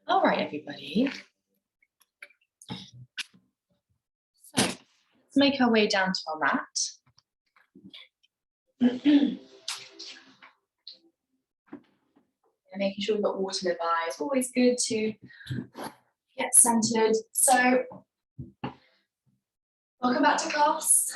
All right, everybody. So let's make our way down to our mat. And making sure we've got water nearby. It's always good to get centered. So welcome back to class.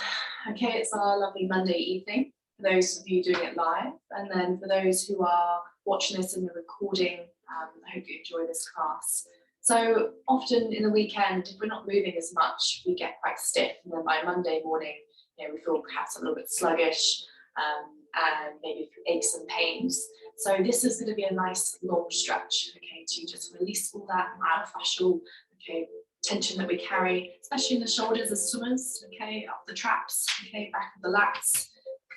Okay, it's our lovely Monday evening for those of you doing it live, and then for those who are watching this in the recording, I hope you enjoy this class. So often in the weekend, if we're not moving as much, we get quite stiff, and then by Monday morning, we feel perhaps a little bit sluggish, and maybe aches and pains. So this is going to be a nice long stretch, okay, to just release all that myofascial, okay, tension that we carry, especially in the shoulders as swimmers, okay, up the traps, okay, back of the lats.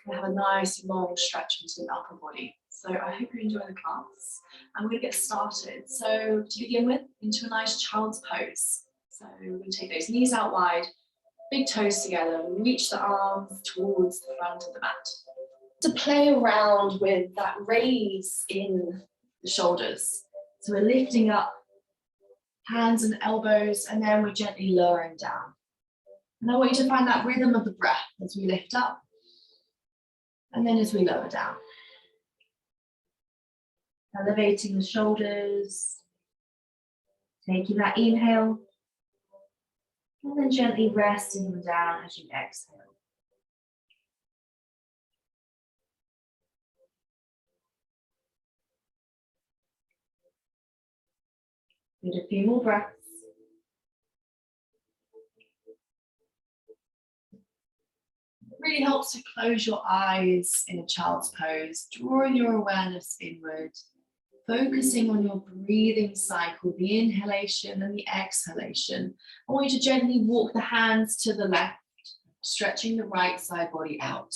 We have a nice long stretch into the upper body. So I hope you enjoy the class. I'm going to get started. So to begin with, into a nice child's pose. So we're going to take those knees out wide, big toes together, reach the arms towards the front of the mat. To play around with that raise in the shoulders. So we're lifting up hands and elbows, and then we're gently lowering down. And I want you to find that rhythm of the breath as we lift up, and then as we lower down. Elevating the shoulders, taking that inhale, and then gently resting them down as you exhale. Get a few more breaths. It really helps to close your eyes in a child's pose, drawing your awareness inward, focusing on your breathing cycle, the inhalation and the exhalation. I want you to gently walk the hands to the left, stretching the right side body out.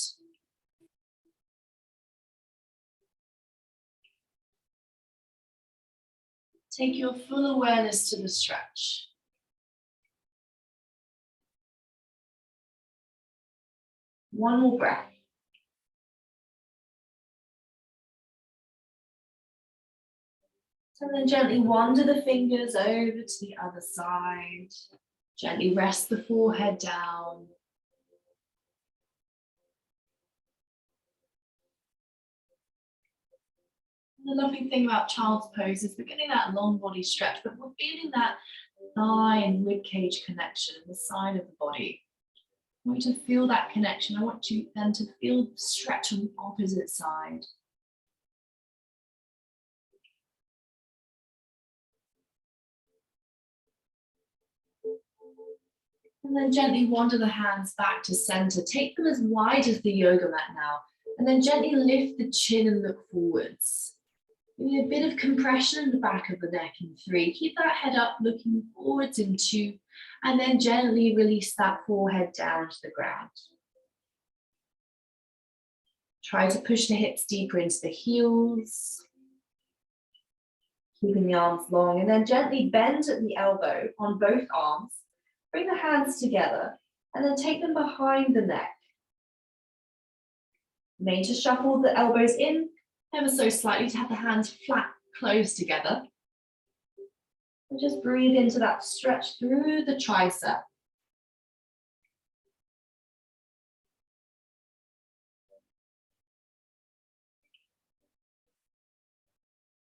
Take your full awareness to the stretch. One more breath. And then gently wander the fingers over to the other side. Gently rest the forehead down. The lovely thing about child's pose is we're getting that long body stretch, but we're feeling that thigh and rib cage connection in the side of the body. I want you to feel that connection. I want you then to feel the stretch on the opposite side. And then gently wander the hands back to center. Take them as wide as the yoga mat now. And then gently lift the chin and look forwards. Give me a bit of compression in the back of the neck in 3. Keep that head up, looking forwards in 2. And then gently release that forehead down to the ground. Try to push the hips deeper into the heels. Keeping the arms long. And then gently bend at the elbow on both arms. Bring the hands together. And then take them behind the neck. You may just shuffle the elbows in ever so slightly to have the hands flat, close together. And just breathe into that stretch through the tricep.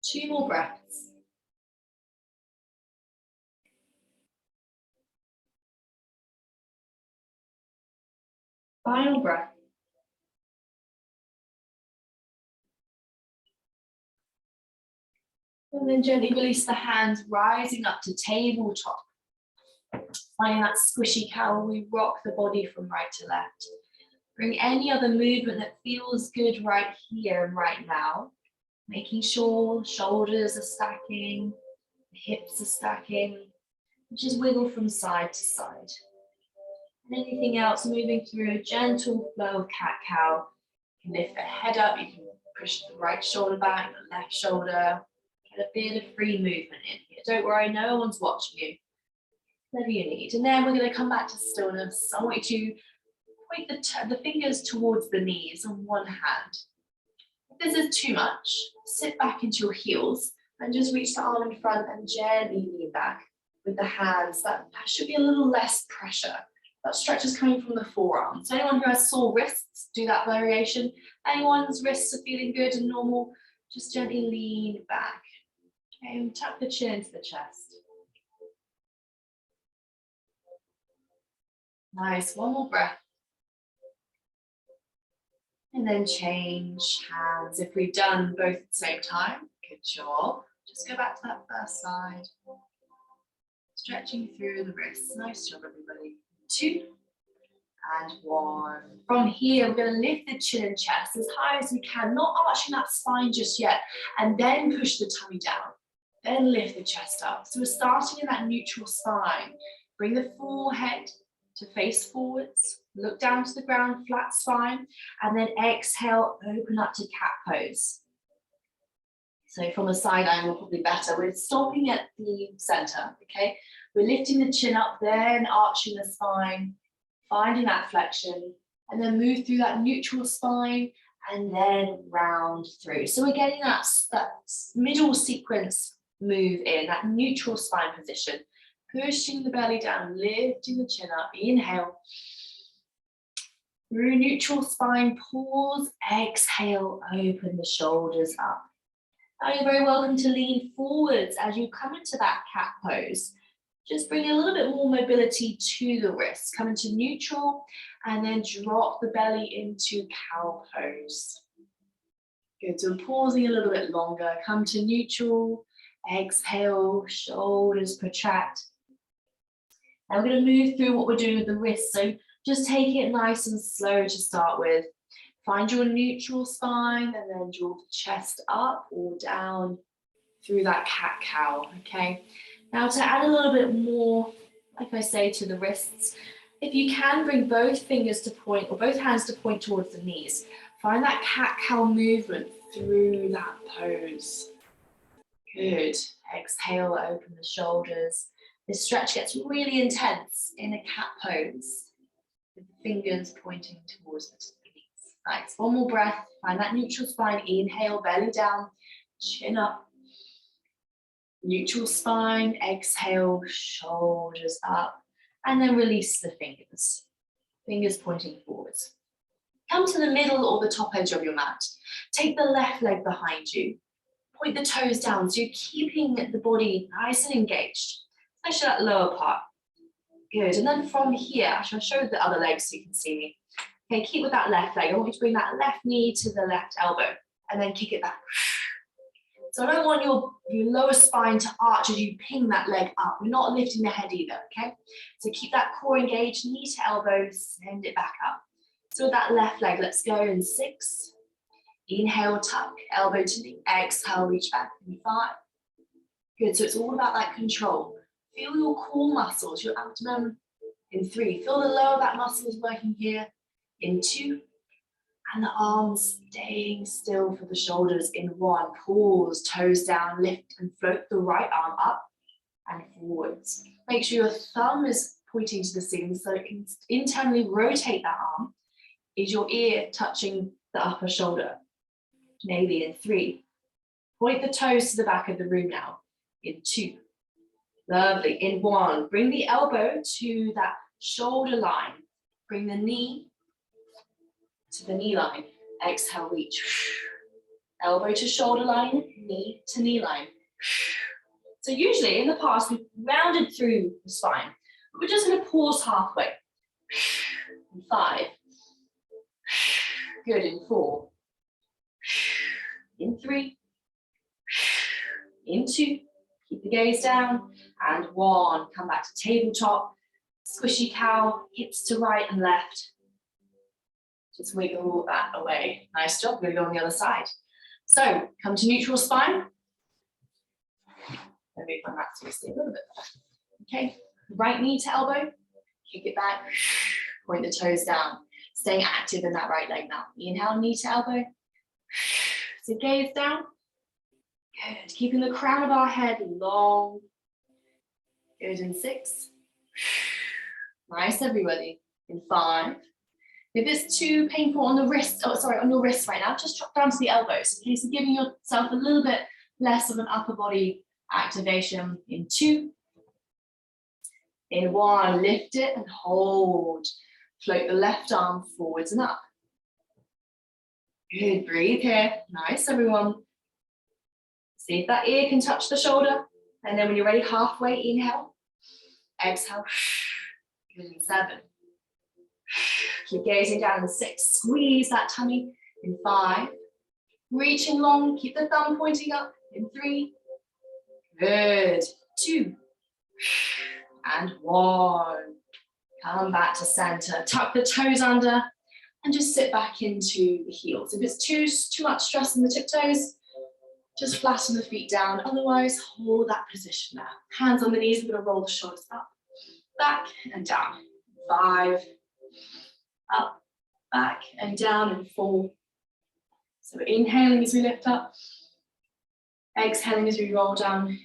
Two more breaths. Final breath. And then gently release the hands, rising up to tabletop. Finding that squishy cow, we rock the body from right to left. Bring any other movement that feels good right here and right now. Making sure shoulders are stacking, hips are stacking. Just wiggle from side to side. And anything else moving through a gentle flow of cat-cow. You can lift the head up, you can push the right shoulder back, the left shoulder. Get a bit of free movement in here. Don't worry, no one's watching you. Whatever you need. And then we're going to come back to stillness. I want you to point the fingers towards the knees on one hand. If this is too much, sit back into your heels and just reach the arm in front and gently lean back with the hands. That should be a little less pressure. That stretch is coming from the forearm. So anyone who has sore wrists, do that variation. Anyone's wrists are feeling good and normal, just gently lean back. Okay, and tuck the chin into the chest. Nice, one more breath. And then change hands. If we've done both at the same time, good job. Just go back to that first side. Stretching through the wrists. Nice job, everybody. 2 and 1. From here, we're going to lift the chin and chest as high as we can, not arching that spine just yet, and then push the tummy down. Then lift the chest up. So we're starting in that neutral spine. Bring the forehead to face forwards. Look down to the ground, flat spine, and then exhale, open up to cat pose. So from a side angle, probably better. We're stopping at the center, okay? We're lifting the chin up, then arching the spine, finding that flexion, and then move through that neutral spine, and then round through. So we're getting that middle sequence move in, that neutral spine position, pushing the belly down, lifting the chin up, inhale. Through neutral spine, pause, exhale, open the shoulders up. Now you're very welcome to lean forwards as you come into that cat pose. Just bring a little bit more mobility to the wrists. Come into neutral and then drop the belly into cow pose. Good, so pausing a little bit longer. Come to neutral, exhale, shoulders protract. Now we're going to move through what we're doing with the wrists. So just take it nice and slow to start with. Find your neutral spine and then draw the chest up or down through that cat-cow, okay? Now to add a little bit more, like I say, to the wrists, if you can bring both fingers to point or both hands to point towards the knees, find that cat-cow movement through that pose. Good, exhale, open the shoulders. This stretch gets really intense in a cat pose with the fingers pointing towards the knees. Nice, one more breath, find that neutral spine, inhale, belly down, chin up. Neutral spine, exhale, shoulders up, and then release the fingers. Fingers pointing forwards. Come to the middle or the top edge of your mat. Take the left leg behind you. Point the toes down so you're keeping the body nice and engaged, especially that lower part. Good, and then from here, I shall show the other leg so you can see me. Okay, keep with that left leg. I want you to bring that left knee to the left elbow and then kick it back. So I don't want your lower spine to arch as you ping that leg up. We're not lifting the head either, okay? So keep that core engaged, knee to elbow, send it back up. So with that left leg, let's go in 6. Inhale, tuck, elbow to knee. Exhale, reach back in 5. Good, so it's all about that control. Feel your core muscles, your abdomen in 3. Feel the lower back muscles working here in 2. And the arms staying still for the shoulders in 1. Pause, toes down, lift and float the right arm up and forwards. Make sure your thumb is pointing to the ceiling, so internally rotate that arm. Is your ear touching the upper shoulder? Maybe in 3. Point the toes to the back of the room now in 2. Lovely, in 1. Bring the elbow to that shoulder line. Bring the knee to the knee line. Exhale, reach. Elbow to shoulder line, knee to knee line. So usually in the past we've rounded through the spine, but we're just going to pause halfway. In 5. Good, in 4. In 3. In 2. Keep the gaze down. And 1. Come back to tabletop. Squishy cow, hips to right and left. Just wiggle that away. Nice job. We're going to go on the other side. So come to neutral spine. Let me move my mat so we stay a little bit better. Okay. Right knee to elbow. Kick it back. Point the toes down. Staying active in that right leg now. Inhale, knee to elbow. So gaze down. Good. Keeping the crown of our head long. Good. In 6. Nice, everybody. In 5. If it's too painful on the wrist, oh sorry, on your wrist right now, just drop down to the elbows. Okay, so giving yourself a little bit less of an upper body activation in 2. In 1, lift it and hold. Float the left arm forwards and up. Good, breathe here. Nice, everyone. See if that ear can touch the shoulder. And then when you're ready, halfway, inhale. Exhale. Good, in 7. Keep gazing down in 6. Squeeze that tummy in 5. Reaching long, keep the thumb pointing up in 3. Good. 2. And 1. Come back to center. Tuck the toes under and just sit back into the heels. If it's too much stress in the tiptoes, just flatten the feet down. Otherwise, hold that position there. Hands on the knees. We're going to roll the shoulders up, back and down. 5. Up, back and down in 4. So we're inhaling as we lift up. Exhaling as we roll down.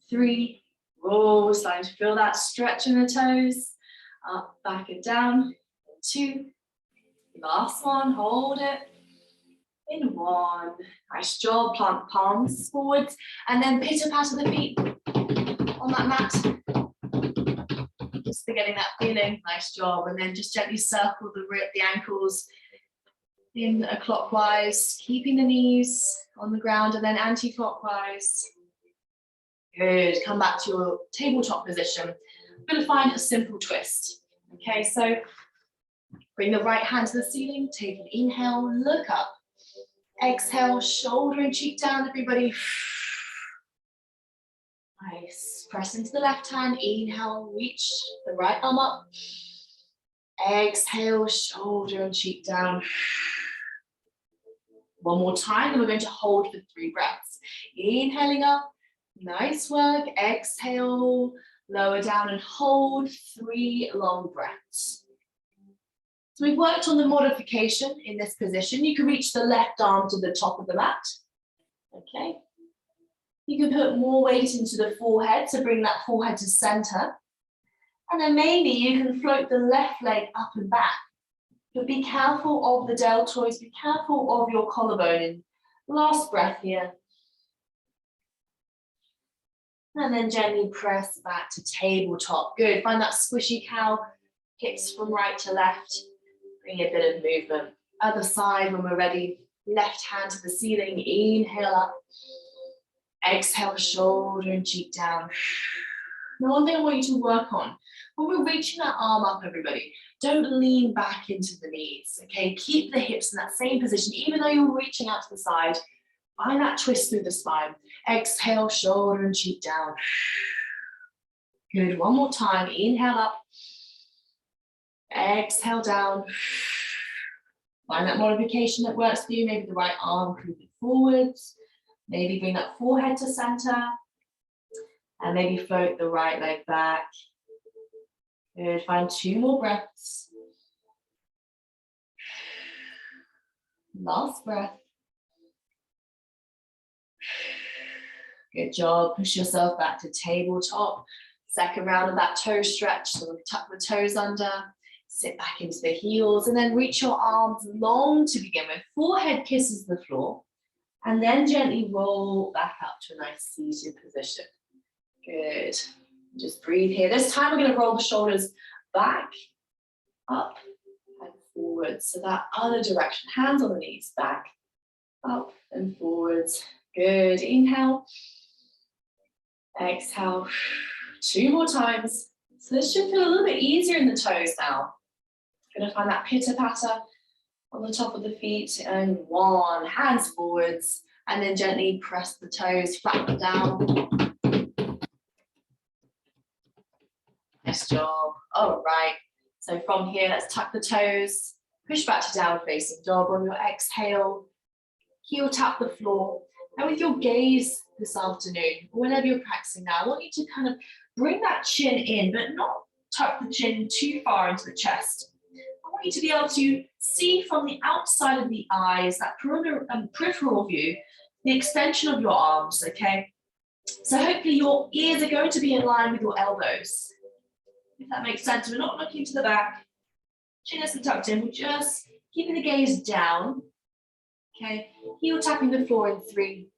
3. Roll, starting to feel that stretch in the toes. Up, back and down. 2. Last one, hold it. In 1. Nice job, plant palms forwards. And then pitter-patter the feet on that mat. Just for getting that feeling, nice job. And then just gently circle the ankles in a clockwise, keeping the knees on the ground and then anti-clockwise. Good, come back to your tabletop position. I'm going to find a simple twist. Okay, so bring the right hand to the ceiling, take an inhale, look up. Exhale, shoulder and cheek down, everybody. Nice. Press into the left hand. Inhale, reach the right arm up. Exhale, shoulder and cheek down. One more time, and we're going to hold for 3 breaths. Inhaling up. Nice work. Exhale, lower down and hold 3 long breaths. So we've worked on the modification in this position. You can reach the left arm to the top of the mat. Okay. You can put more weight into the forehead to bring that forehead to center. And then maybe you can float the left leg up and back. But be careful of the deltoids, be careful of your collarbone. And last breath here. And then gently press back to tabletop. Good, find that squishy cow, hips from right to left. Bring a bit of movement. Other side when we're ready. Left hand to the ceiling, inhale up. Exhale, shoulder and cheek down. Now, one thing I want you to work on, when we're reaching that arm up, everybody, don't lean back into the knees, okay? Keep the hips in that same position, even though you're reaching out to the side. Find that twist through the spine. Exhale, shoulder and cheek down. Good, one more time. Inhale up. Exhale down. Find that modification that works for you. Maybe the right arm, creep it forwards. Maybe bring that forehead to center. And maybe float the right leg back. Good, find 2 more breaths. Last breath. Good job, push yourself back to tabletop. Second round of that toe stretch, so we'll tuck the toes under, sit back into the heels, and then reach your arms long to begin with. Forehead kisses the floor, and then gently roll back up to a nice seated position. Good. Just breathe here. This time we're going to roll the shoulders back, up, and forward. So that other direction. Hands on the knees, back, up, and forwards. Good. Inhale. Exhale. 2 more times. So this should feel a little bit easier in the toes now. Going to find that pitter-patter on the top of the feet. And 1, hands forwards. And then gently press the toes, flat down. Nice job. All right. So from here, let's tuck the toes, push back to downward facing dog. On your exhale, heel tap the floor. And with your gaze this afternoon, or whenever you're practicing now, I want you to kind of bring that chin in, but not tuck the chin too far into the chest. I want you to be able to see from the outside of the eyes, that peripheral view, the extension of your arms, okay? So hopefully your ears are going to be in line with your elbows. If that makes sense, we're not looking to the back, Chin isn't tucked in, we're just keeping the gaze down. Okay, heel tapping the floor in 3.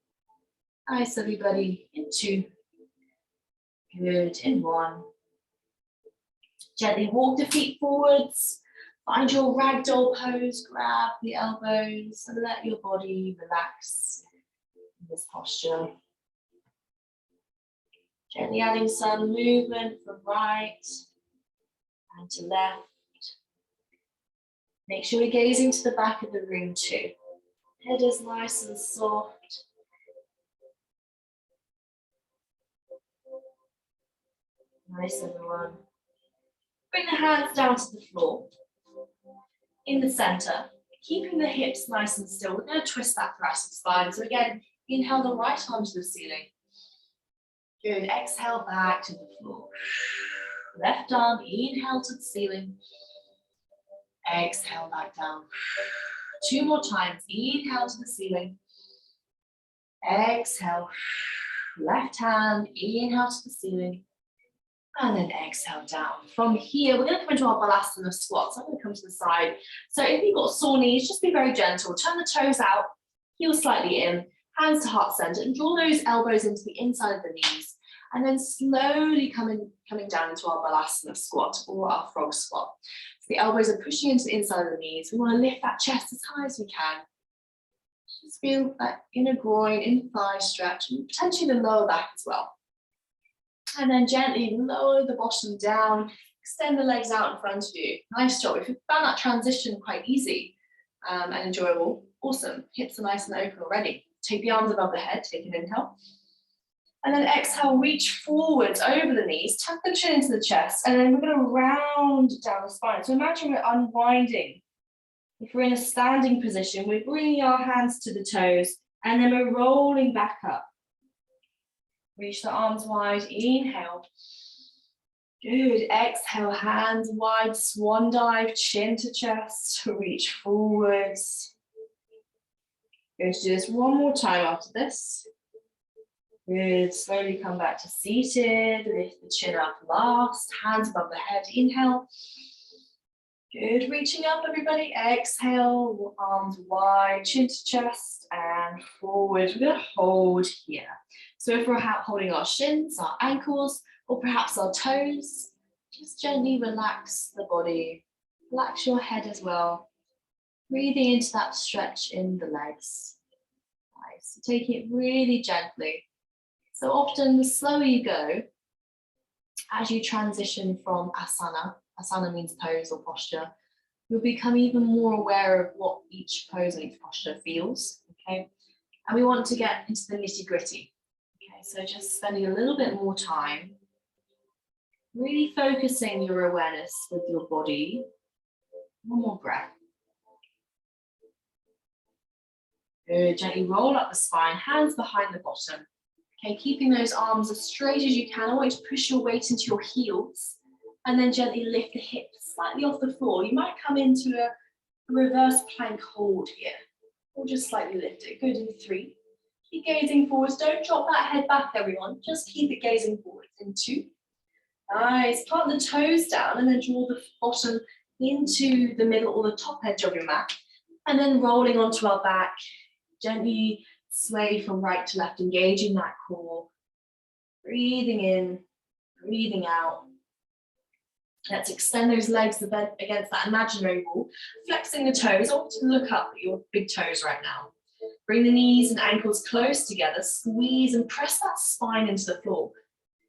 Nice, everybody, in 2. Good, in 1. Gently walk the feet forwards. Find your ragdoll pose, grab the elbows and let your body relax in this posture. Gently adding some movement from right and to left. Make sure you're gazing to the back of the room too. Head is nice and soft. Nice, everyone. Bring the hands down to the floor. In the center, keeping the hips nice and still. We're going to twist that thoracic spine. So again, inhale the right arm to the ceiling. Good, exhale back to the floor. Left arm, inhale to the ceiling. Exhale back down. 2 more times, inhale to the ceiling. Exhale. Left hand, inhale to the ceiling. And then exhale down. From here, we're going to come into our Balasana squat. So I'm going to come to the side. So if you've got sore knees, just be very gentle. Turn the toes out, heels slightly in, hands to heart center, and draw those elbows into the inside of the knees. And then slowly coming down into our Balasana squat or our frog squat. So the elbows are pushing into the inside of the knees. We want to lift that chest as high as we can. Just feel that inner groin, inner thigh stretch, and potentially the lower back as well. And then gently lower the bottom down, extend the legs out in front of you. Nice job. If you found that transition quite easy and enjoyable, awesome. Hips are nice and open already. Take the arms above the head, take an inhale. And then exhale, reach forwards over the knees, tuck the chin into the chest, and then we're going to round down the spine. So imagine we're unwinding. If we're in a standing position, we're bringing our hands to the toes, and then we're rolling back up. Reach the arms wide, inhale. Good, exhale, hands wide, swan dive, chin to chest, reach forwards. Going to do this one more time after this. Good, slowly come back to seated, lift the chin up last, hands above the head, inhale. Good, reaching up everybody, exhale, arms wide, chin to chest and forward. We're going to hold here. So if we're holding our shins, our ankles, or perhaps our toes, just gently relax the body. Relax your head as well. Breathing into that stretch in the legs. Nice. So taking it really gently. So often the slower you go, as you transition from asana, asana means pose or posture, you'll become even more aware of what each pose and each posture feels, okay? And we want to get into the nitty-gritty. Okay, so just spending a little bit more time, really focusing your awareness with your body. One more breath. Good, gently roll up the spine, hands behind the bottom. Okay, keeping those arms as straight as you can. I want you to push your weight into your heels and then gently lift the hips slightly off the floor. You might come into a reverse plank hold here, or just slightly lift it. Good, in 3. Keep gazing forwards. Don't drop that head back, everyone. Just keep it gazing forwards. In 2. Nice. Plant the toes down and then draw the bottom into the middle or the top edge of your mat. And then rolling onto our back. Gently sway from right to left, engaging that core. Breathing in, breathing out. Let's extend those legs against that imaginary wall. Flexing the toes. I want you to look up at your big toes right now. Bring the knees and ankles close together. Squeeze and press that spine into the floor.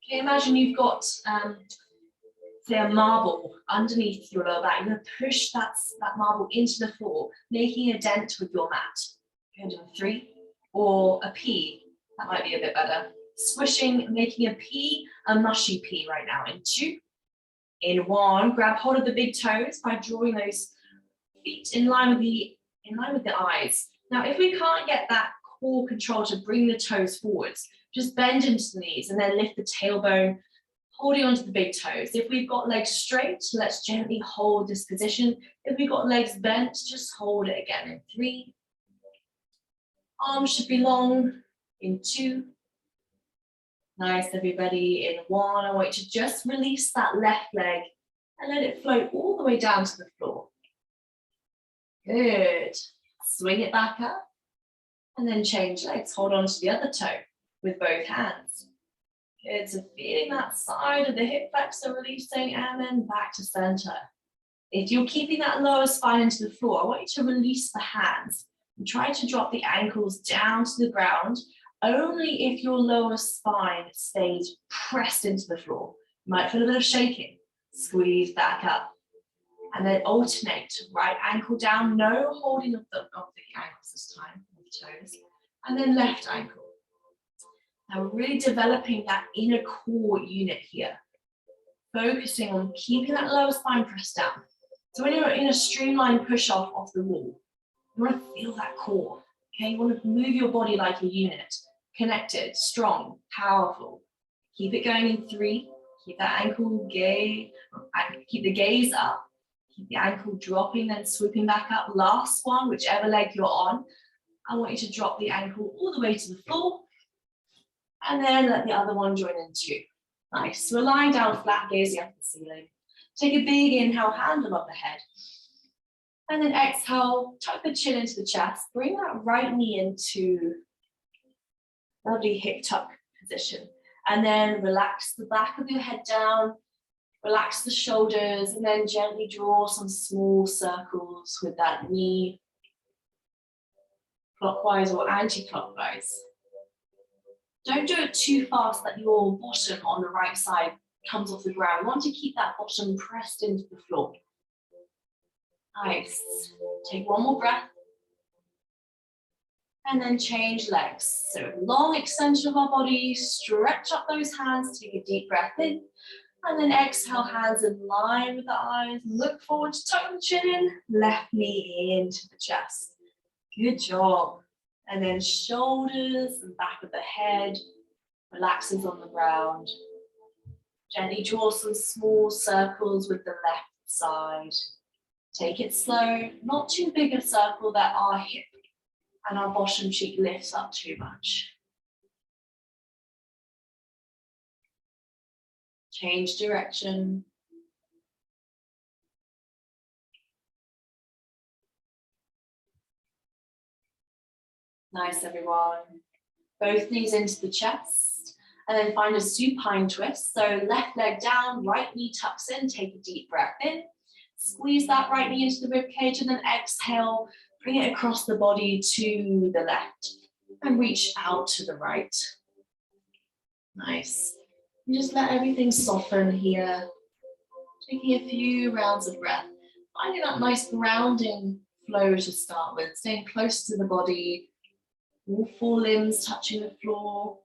Okay, imagine you've got, say, a marble underneath your lower back. You're going to push that marble into the floor, making a dent with your mat. Going to do 3. Or a P, that might be a bit better. Swishing, making a P, a mushy P right now. In 2, in 1, grab hold of the big toes by drawing those feet in line with the eyes. Now, if we can't get that core control to bring the toes forwards, just bend into the knees and then lift the tailbone, holding onto the big toes. If we've got legs straight, let's gently hold this position. If we've got legs bent, just hold it again. In 3. Arms should be long. In 2. Nice, everybody. In 1, I want you to just release that left leg and let it float all the way down to the floor. Good. Swing it back up and then change legs. Hold on to the other toe with both hands. Good, so feeling that side of the hip flexor releasing and then back to center. If you're keeping that lower spine into the floor, I want you to release the hands and try to drop the ankles down to the ground only if your lower spine stays pressed into the floor. You might feel a bit of shaking. Squeeze back up and then alternate. Right ankle down, no holding of the ankles this time, of the toes, and then left ankle. Now we're really developing that inner core unit here, focusing on keeping that lower spine pressed down. So when you're in a streamline push off the wall, you want to feel that core. Okay, you want to move your body like a unit, connected, strong, powerful. Keep it going in 3. Keep that ankle gaze, keep the gaze up. Keep the ankle dropping, then swooping back up. Last one, whichever leg you're on, I want you to drop the ankle all the way to the floor. And then let the other one join in too. Nice. So we're lying down flat, gazing up at the ceiling. Take a big inhale, hand above the head. And then exhale, tuck the chin into the chest. Bring that right knee into lovely hip tuck position. And then relax the back of your head down. Relax the shoulders and then gently draw some small circles with that knee, clockwise or anti-clockwise. Don't do it too fast that your bottom on the right side comes off the ground. You want to keep that bottom pressed into the floor. Nice. Take one more breath. And then change legs. So long extension of our body, stretch up those hands, take a deep breath in. And then exhale, hands in line with the eyes. Look forward to tuck the chin in, left knee into the chest. Good job. And then shoulders and back of the head relaxes on the ground. Gently draw some small circles with the left side. Take it slow, not too big a circle that our hip and our bottom cheek lifts up too much. Change direction. Nice, everyone. Both knees into the chest. And then find a supine twist. So left leg down, right knee tucks in. Take a deep breath in. Squeeze that right knee into the rib cage and then exhale. Bring it across the body to the left. And reach out to the right. Nice. And just let everything soften here. Taking a few rounds of breath. Finding that nice grounding flow to start with. Staying close to the body. All 4 limbs touching the floor.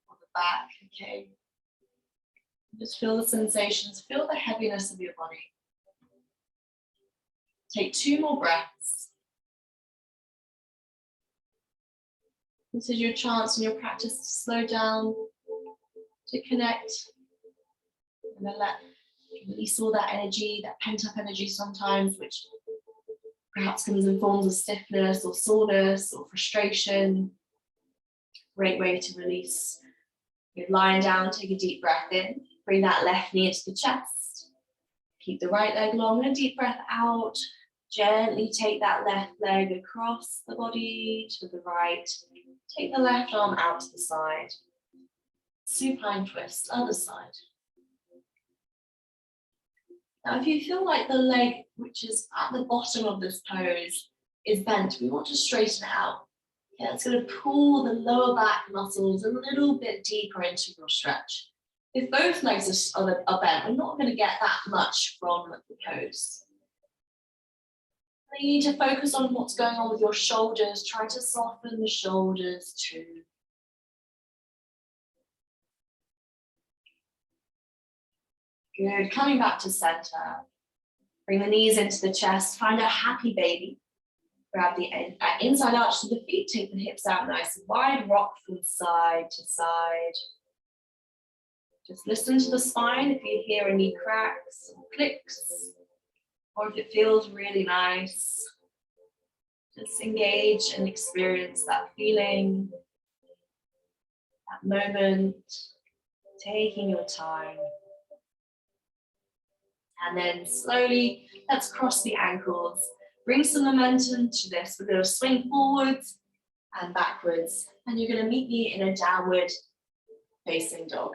On the back, okay. Just feel the sensations. Feel the heaviness of your body. Take 2 more breaths. This is your chance in your practice to slow down, to connect, and then release all that energy, that pent-up energy sometimes, which perhaps comes in forms of stiffness or soreness or frustration. Great way to release. You're lying down, take a deep breath in, bring that left knee into the chest. Keep the right leg long, and a deep breath out. Gently take that left leg across the body to the right. Take the left arm out to the side. Supine twist, other side. Now, if you feel like the leg, which is at the bottom of this pose, is bent, we want to straighten it out. Okay, it's going to pull the lower back muscles a little bit deeper into your stretch. If both legs are bent, we're not going to get that much from the pose. You need to focus on what's going on with your shoulders. Try to soften the shoulders too. Good. Coming back to center. Bring the knees into the chest. Find a happy baby. Grab the inside arch to the feet. Take the hips out nice and wide. Rock from side to side. Just listen to the spine if you hear any cracks or clicks. Or if it feels really nice, just engage and experience that feeling, that moment, taking your time. And then slowly, let's cross the ankles. Bring some momentum to this. We're going to swing forwards and backwards. And you're going to meet me in a downward facing dog.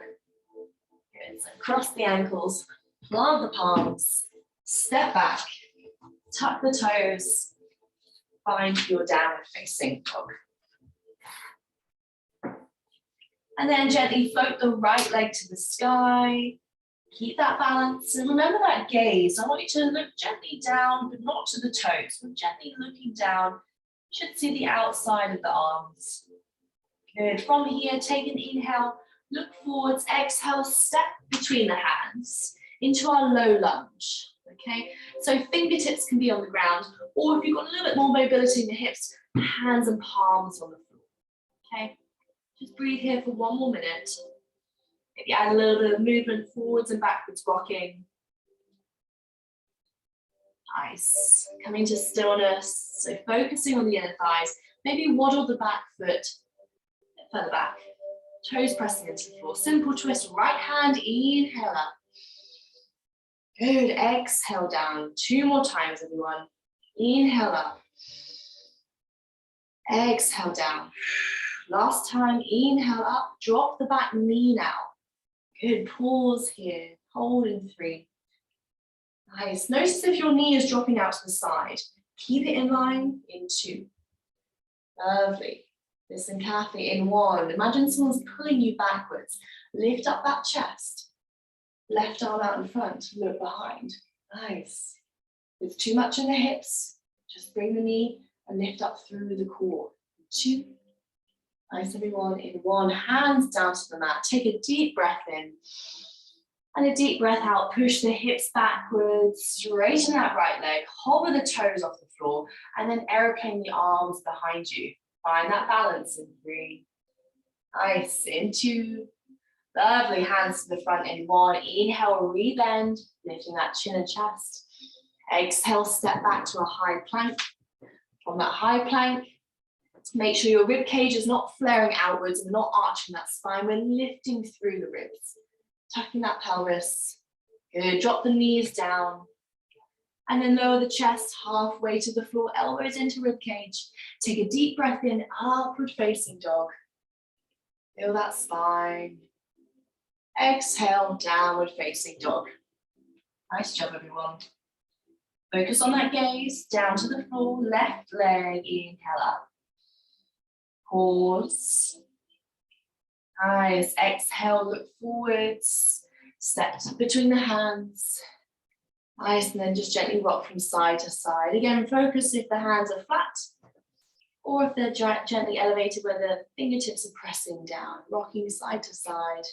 Good. So cross the ankles, plant the palms, step back, tuck the toes, find your downward facing dog. And then gently float the right leg to the sky. Keep that balance and remember that gaze. I want you to look gently down, but not to the toes. We're gently looking down. You should see the outside of the arms. Good. From here, take an inhale, look forwards, exhale, step between the hands into our low lunge. Okay, so fingertips can be on the ground, or if you've got a little bit more mobility in the hips, hands and palms on the floor. Okay, just breathe here for 1 more minute. Maybe add a little bit of movement forwards and backwards rocking. Nice. Coming to stillness. So focusing on the inner thighs. Maybe waddle the back foot further back. Toes pressing into the floor. Simple twist. Right hand. Inhale up. Good. Exhale down. 2 more times, everyone. Inhale up. Exhale down. Last time. Inhale up. Drop the back knee now. Good, pause here, hold in 3. Nice, notice if your knee is dropping out to the side. Keep it in line in 2. Lovely. Listen carefully in 1. Imagine someone's pulling you backwards. Lift up that chest. Left arm out in front, look behind. Nice. If too much in the hips, just bring the knee and lift up through the core. 2. Nice, everyone, in 1, hands down to the mat. Take a deep breath in and a deep breath out. Push the hips backwards, straighten that right leg, hover the toes off the floor, and then aeroplane the arms behind you. Find that balance in 3. Nice, in 2. Lovely, hands to the front in 1. Inhale, rebend, lifting that chin and chest. Exhale, step back to a high plank. From that high plank, make sure your rib cage is not flaring outwards and not arching that spine. We're lifting through the ribs, tucking that pelvis. Good, drop the knees down. And then lower the chest halfway to the floor, elbows into rib cage. Take a deep breath in, upward facing dog. Feel that spine. Exhale, downward facing dog. Nice job, everyone. Focus on that gaze, down to the floor, left leg, inhale up. Pause. Nice. Exhale, look forwards. Step between the hands. Nice. And then just gently rock from side to side. Again, focus if the hands are flat or if they're gently elevated where the fingertips are pressing down. Rocking side to side.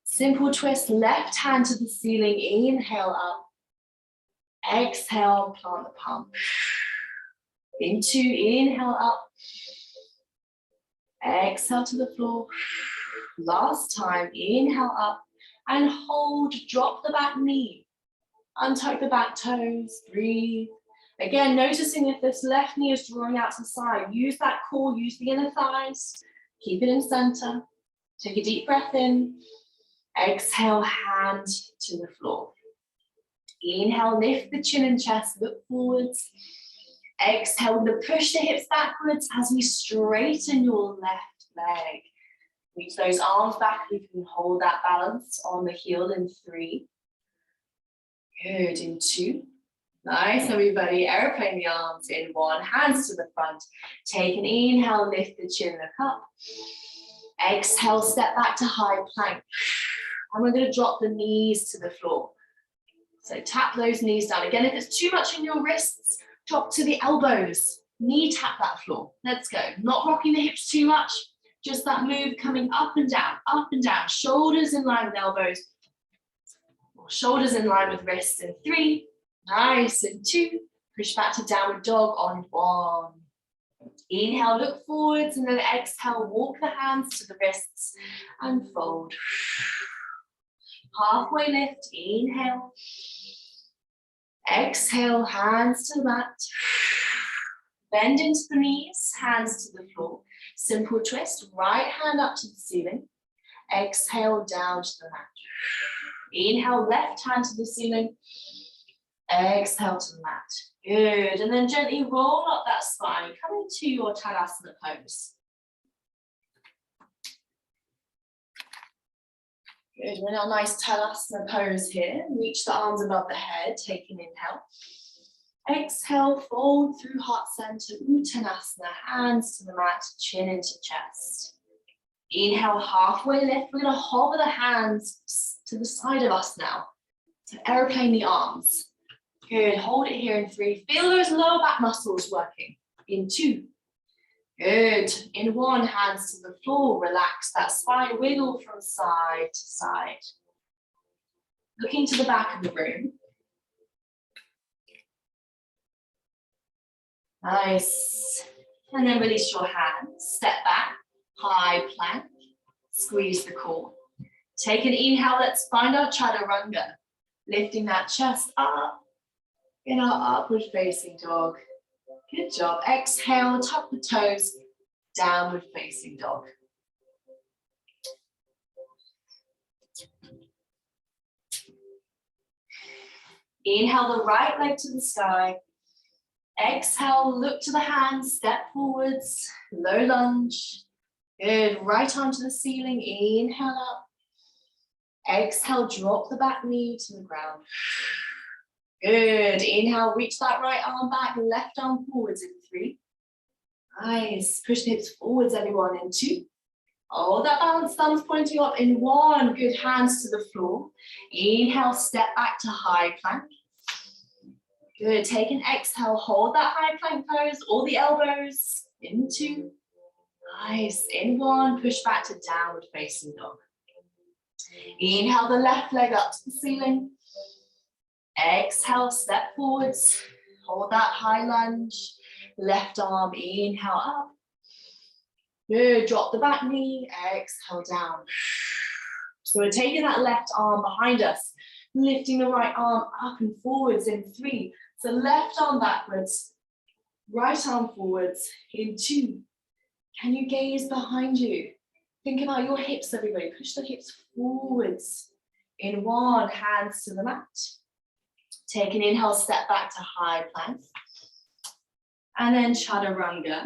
Simple twist. Left hand to the ceiling. Inhale up. Exhale, plant the palm. Into, inhale up. Exhale to the floor. Last time, inhale up and hold, drop the back knee. Untuck the back toes, breathe. Again, noticing if this left knee is drawing out to the side. Use that core, use the inner thighs. Keep it in center. Take a deep breath in. Exhale, hand to the floor. Inhale, lift the chin and chest, look forwards. Exhale, we're going to push the hips backwards as we straighten your left leg. Reach those arms back. You can hold that balance on the heel in 3. Good, in 2. Nice, everybody. Airplane the arms in 1. Hands to the front. Take an inhale, lift the chin, look up. Exhale, step back to high plank. And we're going to drop the knees to the floor. So tap those knees down. Again, if it's too much in your wrists, drop to the elbows. Knee tap that floor. Let's go. Not rocking the hips too much. Just that move coming up and down, up and down. Shoulders in line with elbows. Or shoulders in line with wrists in 3. Nice, in 2. Push back to downward dog on 1. Inhale, look forwards, and then exhale, walk the hands to the wrists and fold. Halfway lift, inhale. Exhale, hands to the mat. Bend into the knees, hands to the floor. Simple twist, right hand up to the ceiling. Exhale, down to the mat. Inhale, left hand to the ceiling. Exhale to the mat. Good, and then gently roll up that spine, come into your Tadasana pose. Good, we're in our nice Tadasana pose here. Reach the arms above the head, take an inhale. Exhale, fold through heart center, Uttanasana, hands to the mat, chin into chest. Inhale, halfway lift. We're going to hover the hands to the side of us now. So aeroplane the arms. Good, hold it here in 3. Feel those lower back muscles working. In 2. Good, in 1, hands to the floor. Relax that spine, wiggle from side to side. Looking to the back of the room. Nice. And then release your hands. Step back, high plank. Squeeze the core. Take an inhale, let's find our Chaturanga. Lifting that chest up in our upward facing dog. Good job. Exhale, tuck the toes, downward facing dog. Inhale the right leg to the sky. Exhale, look to the hands, step forwards, low lunge. Good, right arm to the ceiling, inhale up. Exhale, drop the back knee to the ground. Good, inhale, reach that right arm back, left arm forwards in 3. Nice, push the hips forwards everyone in 2. Hold that balance, thumbs pointing up in 1. Good, hands to the floor. Inhale, step back to high plank. Good, take an exhale, hold that high plank pose, all the elbows, in 2. Nice, in 1, push back to downward facing dog. Inhale the left leg up to the ceiling. Exhale, step forwards, hold that high lunge, left arm, inhale up. Good, drop the back knee, exhale down. So we're taking that left arm behind us, lifting the right arm up and forwards in 3. So left arm backwards, right arm forwards in 2. Can you gaze behind you? Think about your hips, everybody. Push the hips forwards. In 1, hands to the mat. Take an inhale, step back to high plank. And then Chaturanga.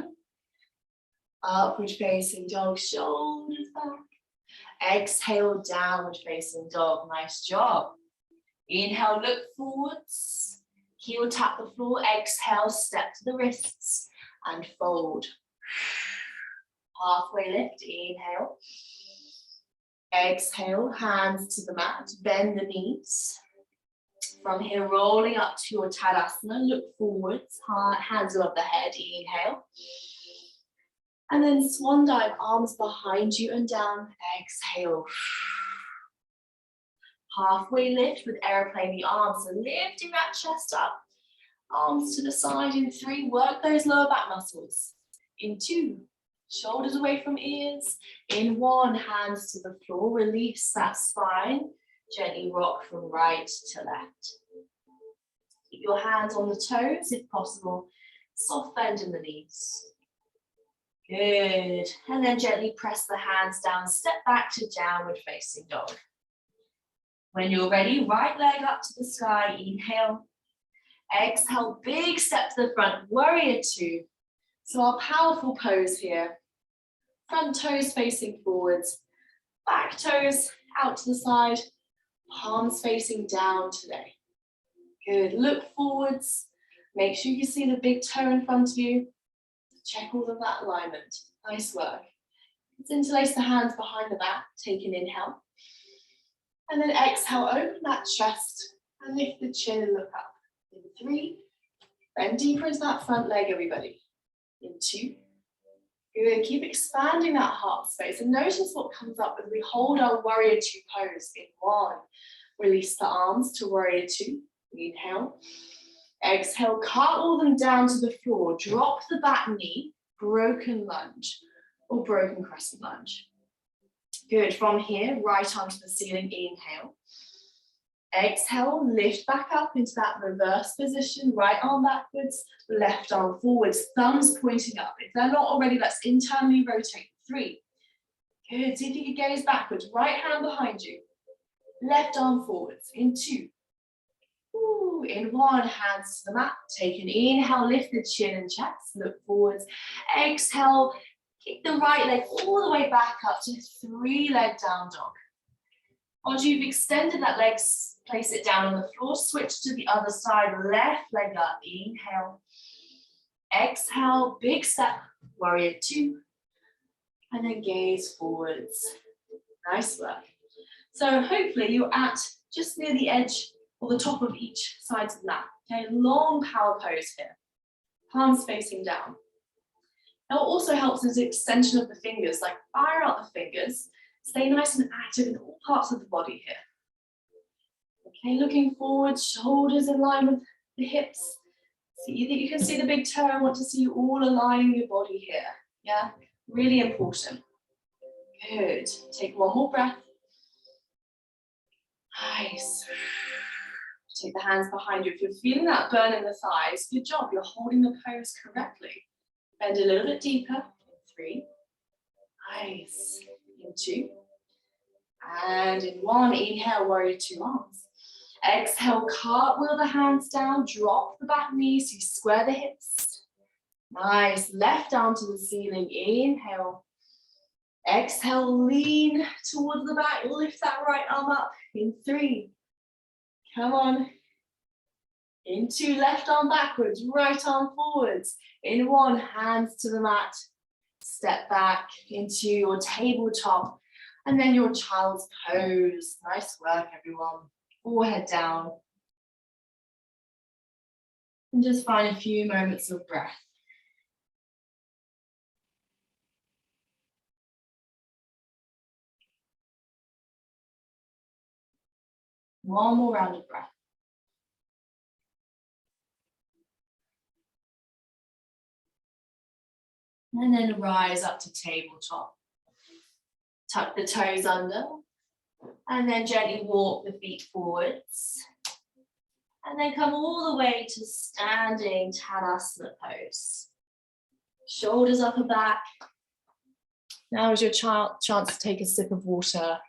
Upward facing dog, shoulders back. Exhale, downward facing dog. Nice job. Inhale, look forwards. Heel tap the floor, exhale, step to the wrists and fold. Halfway lift, inhale. Exhale, hands to the mat, bend the knees. From here, rolling up to your Tadasana, look forwards, hands above the head, inhale. And then swan dive, arms behind you and down, exhale. Halfway lift with aeroplane the arms, so lifting that chest up. Arms to the side in 3, work those lower back muscles. In 2, shoulders away from ears. In 1, hands to the floor, release that spine. Gently rock from right to left. Keep your hands on the toes if possible. Soft bend in the knees. Good. And then gently press the hands down, step back to downward facing dog. When you're ready, right leg up to the sky, inhale. Exhale, big step to the front, warrior 2. So our powerful pose here. Front toes facing forwards, back toes out to the side, palms facing down today. Good, look forwards. Make sure you see the big toe in front of you. Check all of that alignment. Nice work. Let's interlace the hands behind the back. Take an inhale. And then exhale, open that chest and lift the chin and look up. In 3, bend deeper into that front leg, everybody. In 2, good, keep expanding that heart space and notice what comes up as we hold our warrior 2 pose. In 1, release the arms to warrior 2, inhale. Exhale, cartwheel them down to the floor, drop the back knee, broken lunge or broken crescent lunge. Good, from here, right arm to the ceiling, inhale. Exhale, lift back up into that reverse position, right arm backwards, left arm forwards, thumbs pointing up. If they're not already, let's internally rotate. 3. Good, see if you can gaze backwards, right hand behind you, left arm forwards, in 2. Woo. In one, hands to the mat. Take an inhale, lift the chin and chest, look forwards. Exhale, kick the right leg all the way back up to 3-leg down dog. Once you've extended that leg, place it down on the floor, switch to the other side, left leg up, inhale. Exhale, big step, warrior 2, and then gaze forwards. Nice work. So hopefully you're at just near the edge or the top of each side of the mat. Okay, long power pose here. Palms facing down. Now what also helps is the extension of the fingers, like fire out the fingers. Stay nice and active in all parts of the body here. Okay, looking forward, shoulders in line with the hips. See that you can see the big toe. I want to see you all aligning your body here. Yeah, really important. Good. Take one more breath. Nice. Take the hands behind you. If you're feeling that burn in the thighs, good job. You're holding the pose correctly. Bend a little bit deeper. In 3. Nice. In 2. And in 1, inhale, warrior 2 arms. Exhale, cartwheel the hands down, drop the back knees, you square the hips. Nice, left arm to the ceiling, inhale. Exhale, lean towards the back, lift that right arm up. In 3, come on. In 2, left arm backwards, right arm forwards. In 1, hands to the mat. Step back into your tabletop. And then your child's pose. Nice work, everyone. Forehead down. And just find a few moments of breath. One more round of breath. And then rise up to tabletop. Tuck the toes under. And then gently walk the feet forwards. And then come all the way to standing Tadasana pose. Shoulders up and back. Now is your chance to take a sip of water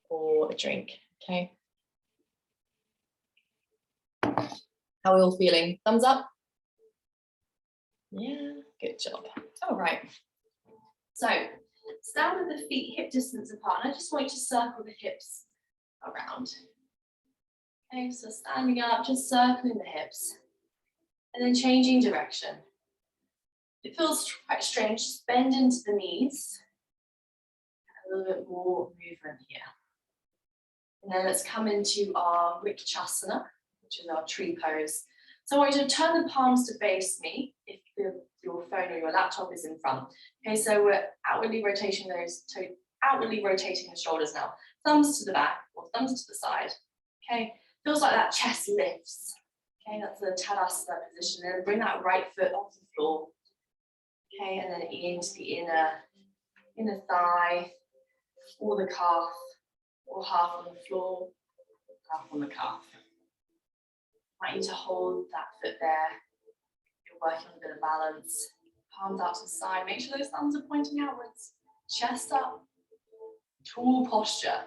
or a drink, okay? How are we all feeling? Thumbs up? Yeah, good job. All right. So, stand with the feet hip distance apart. And I just want you to circle the hips around. Okay, so standing up, just circling the hips. And then changing direction. It feels quite strange, just bend into the knees. A little bit more movement here. And then let's come into our Vrikchasana, which is our tree pose. So I want you to turn the palms to face me if your phone or your laptop is in front. Okay, so we're outwardly rotating the shoulders now. Thumbs to the back or thumbs to the side. Okay, feels like that chest lifts. Okay, that's the Tadasana position. And bring that right foot off the floor. Okay, and then into the inner thigh, or the calf, or half on the floor, half on the calf. I want you to hold that foot there. You're working on a bit of balance. Palms out to the side. Make sure those thumbs are pointing outwards. Chest up. Tall posture.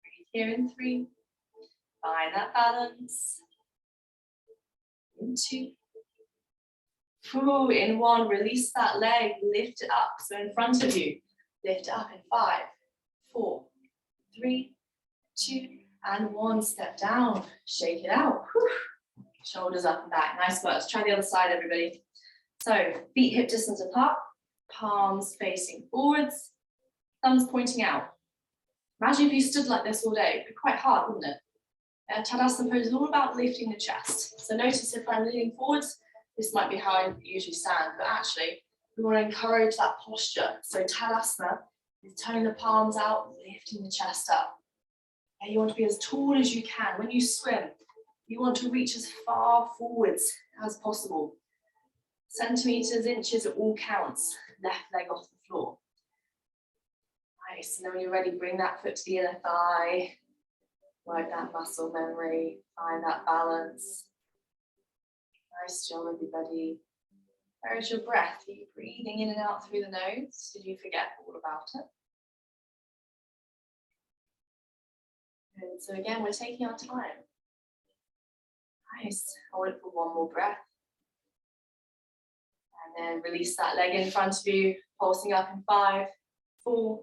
Breathe here in 3. Find that balance. In 2. In 1, release that leg, lift it up. So in front of you, lift it up in 5, 4, 3, 2, and 1. Step down, shake it out. Whew. Shoulders up and back. Nice work. Let's try the other side, everybody. So feet hip distance apart, palms facing forwards, thumbs pointing out. Imagine if you stood like this all day. It'd be quite hard, wouldn't it? Tadasana pose is all about lifting the chest. So notice if I'm leaning forwards, this might be how I usually stand, but actually we want to encourage that posture. So Tadasana is turning the palms out, lifting the chest up. And you want to be as tall as you can. When you swim, you want to reach as far forwards as possible. Centimeters, inches, it all counts. Left leg off the floor. Nice, and then when you're ready, bring that foot to the inner thigh. Work that muscle memory, find that balance. Nice job, everybody. Where is your breath? Are you breathing in and out through the nose? Did you forget all about it? Good. So again, we're taking our time. Nice. Hold it for one more breath. And then release that leg in front of you, pulsing up in 5, 4,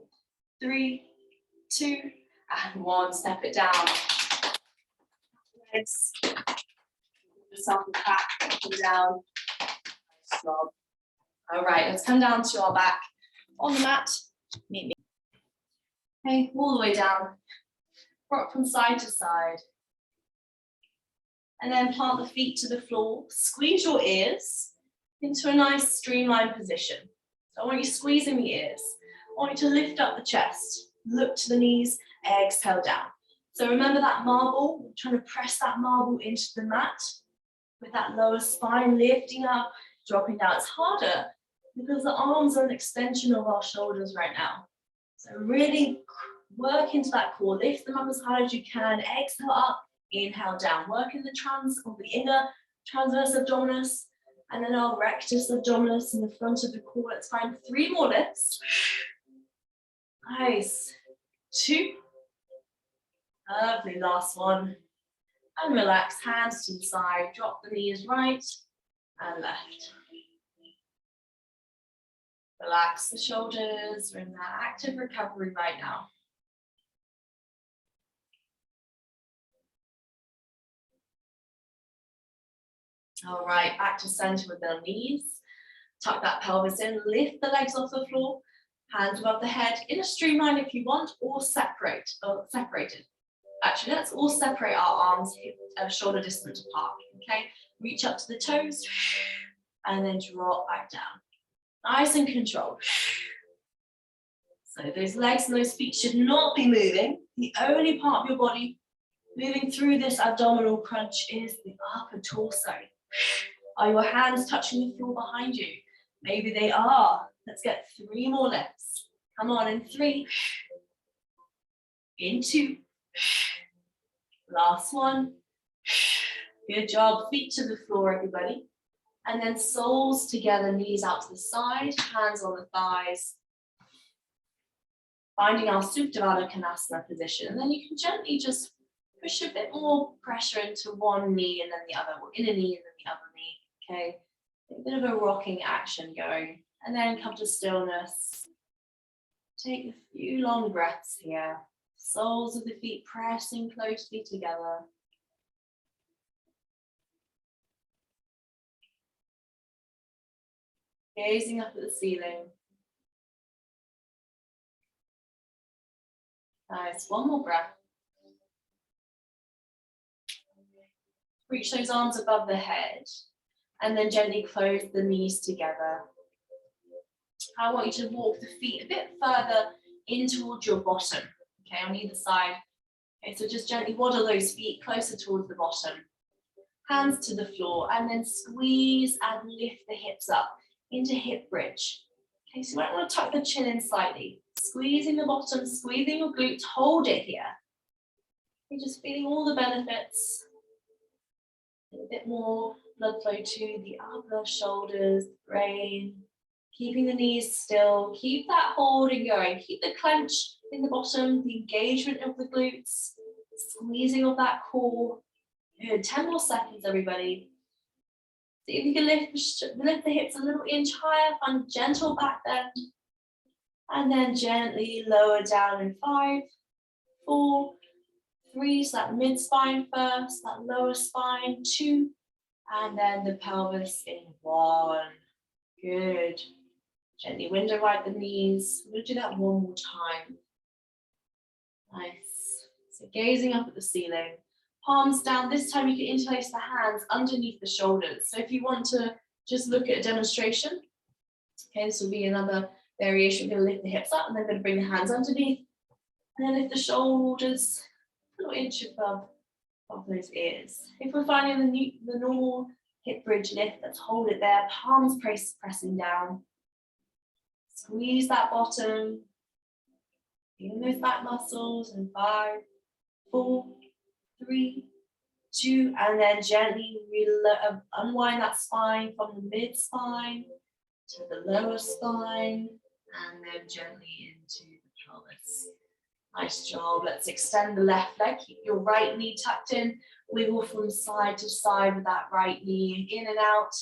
3, 2, and 1. Step it down. Legs. Yourself back, up and down. Nice job. All right, let's come down to our back on the mat. Meet me. Okay, all the way down. Rock from side to side. And then plant the feet to the floor. Squeeze your ears into a nice streamline position. So I want you squeezing the ears. I want you to lift up the chest. Look to the knees, exhale down. So remember that marble, we're trying to press that marble into the mat with that lower spine lifting up, dropping down. It's harder because the arms are an extension of our shoulders right now. So really work into that core, lift them up as high as you can, exhale up, inhale down. Work in the inner transverse abdominis and then our rectus abdominis in the front of the core. Let's find 3 more lifts. Nice. 2. Lovely, last one. And relax, hands to the side, drop the knees right and left. Relax the shoulders, we're in that active recovery right now. All right, back to center with the knees. Tuck that pelvis in, lift the legs off the floor, hands above the head, in a streamline if you want, or separated. Actually, let's all separate our arms shoulder distance apart, okay? Reach up to the toes, and then drop back down. Nice and controlled. So those legs and those feet should not be moving. The only part of your body moving through this abdominal crunch is the upper torso. Are your hands touching the floor behind you? Maybe they are. Let's get 3 more lifts. Come on, in 3, in 2, last one. Good job, feet to the floor, everybody. And then soles together, knees out to the side, hands on the thighs. Finding our Supine Twist position. And then you can gently just push a bit more pressure into one knee and then the other, or inner knee and then the other knee, okay? A bit of a rocking action going. And then come to stillness. Take a few long breaths here. Soles of the feet pressing closely together. Gazing up at the ceiling. Nice, one more breath. Reach those arms above the head and then gently close the knees together. I want you to walk the feet a bit further in towards your bottom, okay, on either side. Okay, so just gently waddle those feet closer towards the bottom. Hands to the floor and then squeeze and lift the hips up into hip bridge. Okay, so you might want to tuck the chin in slightly. Squeezing the bottom, squeezing your glutes, hold it here. You're just feeling all the benefits. A bit more blood flow to the upper shoulders, brain. Keeping the knees still, keep that holding going. Keep the clench in the bottom, the engagement of the glutes, squeezing of that core. Good, 10 more seconds, everybody. See if you can lift the hips a little inch higher, find a gentle back bend. And then gently lower down in 5, 4, 3, so that mid spine first, that lower spine, 2, and then the pelvis in 1. Good. Gently window right the knees. We'll do that one more time. Nice. So gazing up at the ceiling, palms down. This time you can interlace the hands underneath the shoulders. So if you want to just look at a demonstration, okay, this will be another variation. We're going to lift the hips up and then going to bring the hands underneath and then lift the shoulders a little inch above those ears. If we're finding the normal hip bridge lift, let's hold it there, palms pressing down. Squeeze that bottom, feeling those back muscles in 5, 4, 3, 2, and then gently unwind that spine from the mid spine to the lower spine, and then gently into the pelvis. Nice job. Let's extend the left leg. Keep your right knee tucked in. Wiggle from side to side with that right knee, in and out.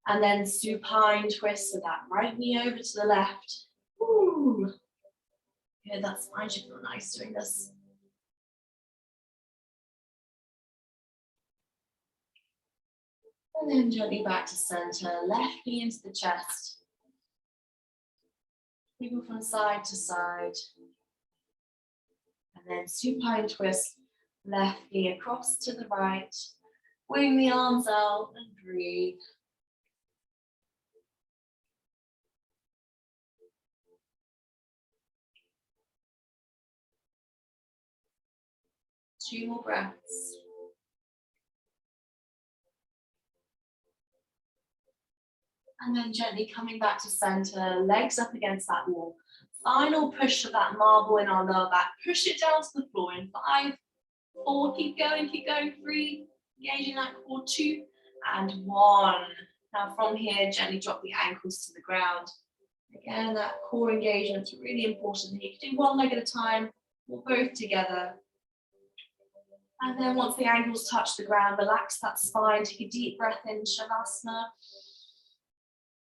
And then supine twist with that right knee over to the left. Ooh. Good, that's fine. Should feel nice doing this. And then gently back to center. Left knee into the chest. Wiggle from side to side. And then supine twist. Left knee across to the right. Wing the arms out and breathe. Two more breaths. And then gently coming back to center, legs up against that wall. Final push of that marble in our lower back. Push it down to the floor in 5, 4, keep going, 3, engaging that core, 2, and 1. Now from here, gently drop the ankles to the ground. Again, that core engagement is really important. You can do one leg at a time or both together. And then once the ankles touch the ground, relax that spine, take a deep breath in, Shavasana.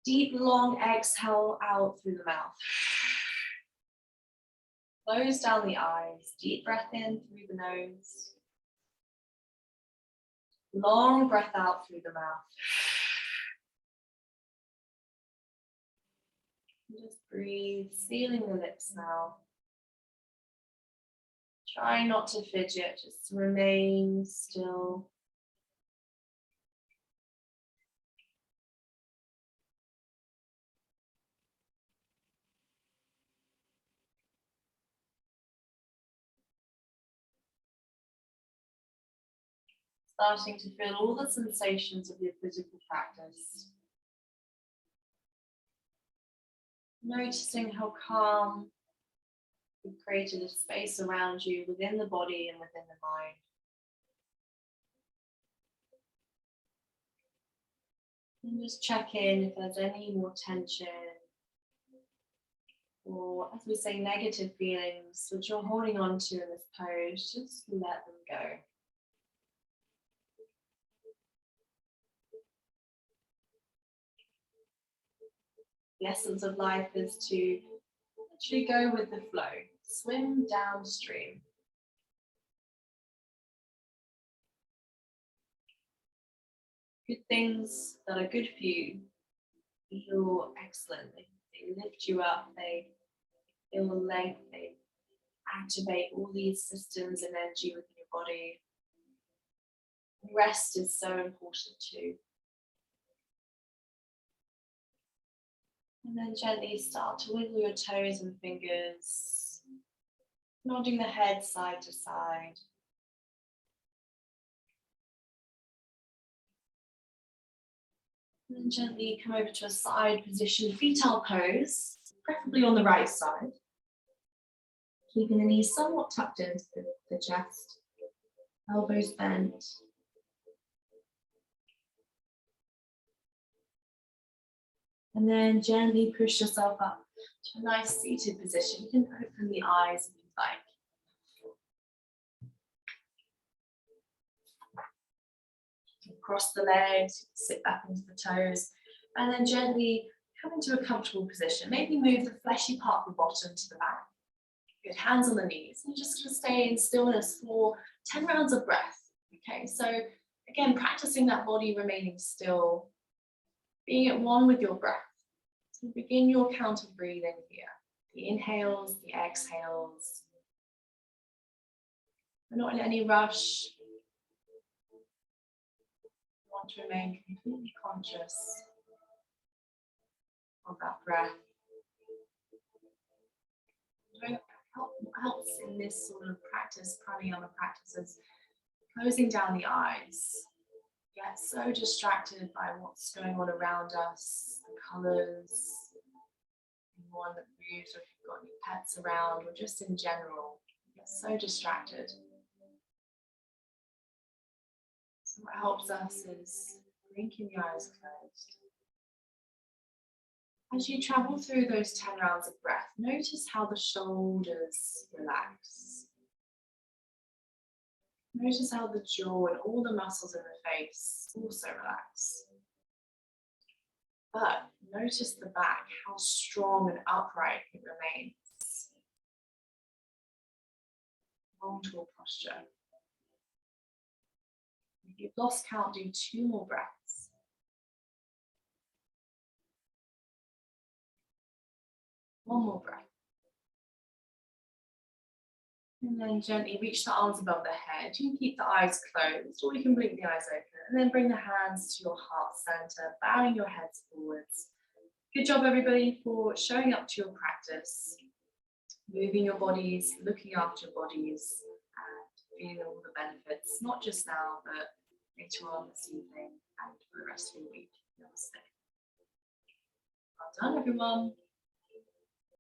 Deep, long exhale out through the mouth. Close down the eyes, deep breath in through the nose. Long breath out through the mouth. Just breathe, sealing the lips now. Try not to fidget, just remain still. Starting to feel all the sensations of your physical practice. Noticing how calm you've created a space around you within the body and within the mind. And just check in if there's any more tension or, as we say, negative feelings which you're holding on to in this pose. Just let them go. The essence of life is to actually go with the flow, swim downstream. Good things that are good for you feel excellent. They lift you up, they feel the length, they activate all these systems and energy within your body. Rest is so important too. And then gently start to wiggle your toes and fingers, nodding the head side to side. And then gently come over to a side position, fetal pose, preferably on the right side. Keeping the knees somewhat tucked into the chest, elbows bent. And then gently push yourself up to a nice seated position. You can open the eyes if you'd like. Cross the legs, sit back into the toes, and then gently come into a comfortable position. Maybe move the fleshy part of the bottom to the back. Good, hands on the knees. You're just going to stay in stillness for 10 rounds of breath. Okay, so again, practicing that body remaining still, being at one with your breath. So begin your count of breathing here. The inhales, the exhales. We're not in any rush. We want to remain completely conscious of that breath. What helps in this sort of practice, pranayama practices, closing down the eyes. Get so distracted by what's going on around us, the colours, anyone that moves, or if you've got any pets around, or just in general. Get so distracted. So what helps us is blinking the eyes closed. As you travel through those 10 rounds of breath, notice how the shoulders relax. Notice how the jaw and all the muscles in the face also relax. But notice the back, how strong and upright it remains. Long tall posture. If you've lost count, do 2 more breaths. One more breath. And then gently reach the arms above the head. You can keep the eyes closed or you can blink the eyes open. And then bring the hands to your heart center, bowing your heads forwards. Good job, everybody, for showing up to your practice. Moving your bodies, looking after your bodies, and feeling all the benefits, not just now, but later on this evening and for the rest of your week. Namaste. Well done, everyone.